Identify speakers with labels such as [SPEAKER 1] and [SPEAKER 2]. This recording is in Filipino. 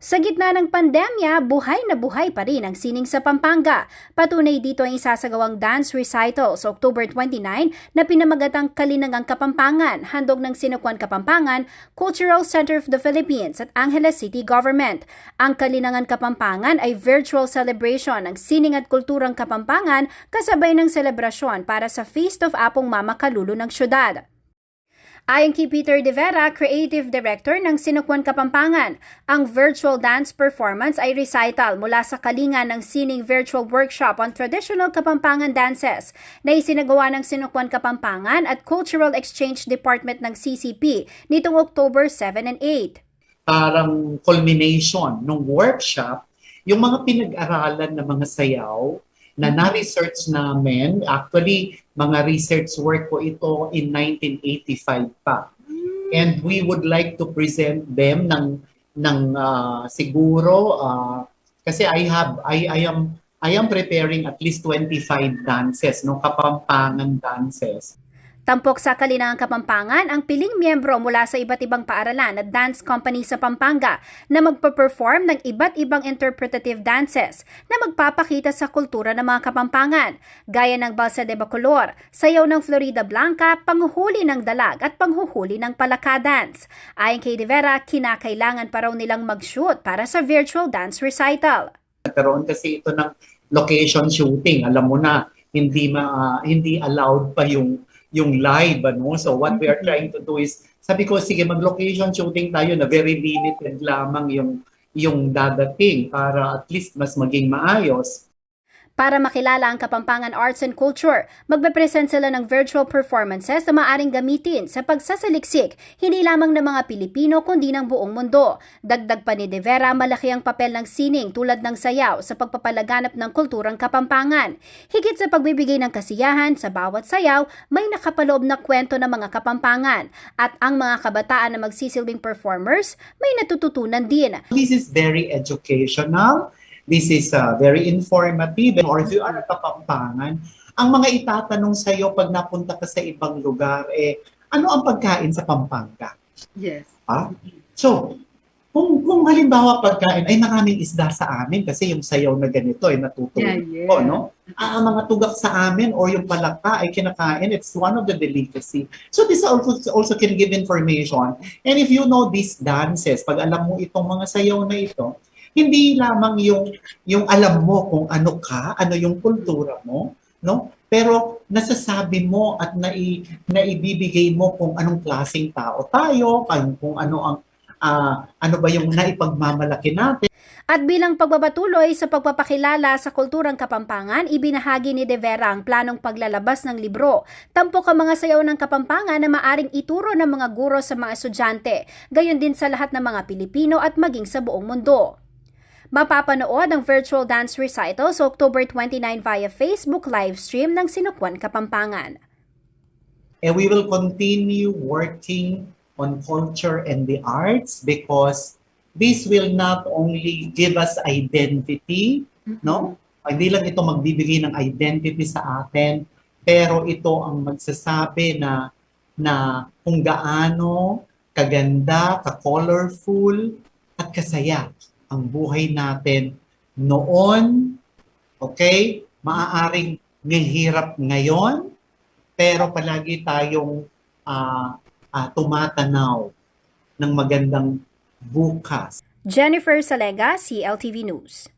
[SPEAKER 1] Sa gitna ng pandemya, buhay na buhay pa rin ang sining sa Pampanga. Patunay dito ang isasagawang dance recital sa October 29 na pinamagatang Kalinangang Kapampangan, handog ng Sinukuan Kapampangan, Cultural Center of the Philippines at Angeles City Government. Ang Kalinangan Kapampangan ay virtual celebration ng sining at kulturang Kapampangan kasabay ng selebrasyon para sa Feast of Apong Mama Kalulu ng syudad. Ayon kay Peter De Vera, Creative Director ng Sinukuan Kapampangan, ang virtual dance performance ay recital mula sa kalinga ng sining virtual workshop on traditional Kapampangan dances na isinagawa ng Sinukuan Kapampangan at Cultural Exchange Department ng CCP nitong October 7 and 8.
[SPEAKER 2] Parang culmination ng workshop, yung mga pinag-aralan na mga sayaw na na-research namin. Actually, mga research work ko ito in 1985 pa. And we would like to present them siguro kasi I am preparing at least 25 dances, no, Kapampangan dances.
[SPEAKER 1] Tampok sa Kalinangang Kapampangan ang piling miyembro mula sa iba't ibang paaralan at dance company sa Pampanga na magpa-perform ng iba't ibang interpretative dances na magpapakita sa kultura ng mga Kapampangan, gaya ng Balsa de Bacolor, sayaw ng Florida Blanca, panghuhuli ng dalag at panghuhuli ng palaka dance. Ayon kay De Vera, kinakailangan pa raw nilang mag-shoot para sa virtual dance recital.
[SPEAKER 2] Nagkaroon kasi ito ng location shooting. Alam mo na, hindi allowed pa yung live, ano? So what we are trying to do is, sabi ko, sige, mag-location shooting tayo na very limited lamang yung dadating para at least mas maging maayos.
[SPEAKER 1] Para makilala ang Kapampangan Arts and Culture, magpe-present sila ng virtual performances na maaaring gamitin sa pagsasaliksik hindi lamang ng mga Pilipino kundi ng buong mundo. Dagdag pa ni De Vera, malaki ang papel ng sining tulad ng sayaw sa pagpapalaganap ng kulturang Kapampangan. Higit sa pagbibigay ng kasiyahan, sa bawat sayaw may nakapaloob na kwento ng mga Kapampangan at ang mga kabataan na magsisilbing performers may natututunan din.
[SPEAKER 2] This is very educational. This is very informative. Or if you are a Kapampangan, ang mga itatanong sa iyo pag napunta ka sa ibang lugar, ano ang pagkain sa Pampanga?
[SPEAKER 3] Yes.
[SPEAKER 2] So, kung halimbawa pagkain, ay maraming isda sa amin kasi yung sayaw na ganito ay natutunan ko, no? Ang mga tugak sa amin or yung palaka ay kinakain, it's one of the delicacy. So this also can give information. And if you know these dances, pag alam mo itong mga sayaw na ito, hindi lamang yung alam mo kung ano ka, ano yung kultura mo, no? Pero nasasabi mo at naibibigay mo kung anong klaseng tao tayo, kung ano ba yung naipagmamalaki natin.
[SPEAKER 1] At bilang pagbabatuloy sa pagpapakilala sa kulturang Kapampangan, ibinahagi ni De Vera ang planong paglalabas ng libro. Tampok ang mga sayaw ng Kapampangan na maaring ituro ng mga guro sa mga estudyante, gayon din sa lahat ng mga Pilipino at maging sa buong mundo. Mapapanood ang virtual dance recital sa October 29 via Facebook live stream ng Sinukuan Kapampangan.
[SPEAKER 2] And we will continue working on culture and the arts because this will not only give us identity, no? Hindi lang ito magbibigay ng identity sa atin, pero ito ang magsasabi na kung gaano kaganda, ka-colorful, at kasaya ang buhay natin noon, okay? Maaaring mahirap ngayon, pero palagi tayong tumatanaw ng magandang bukas.
[SPEAKER 1] Jennifer Salega, CLTV News.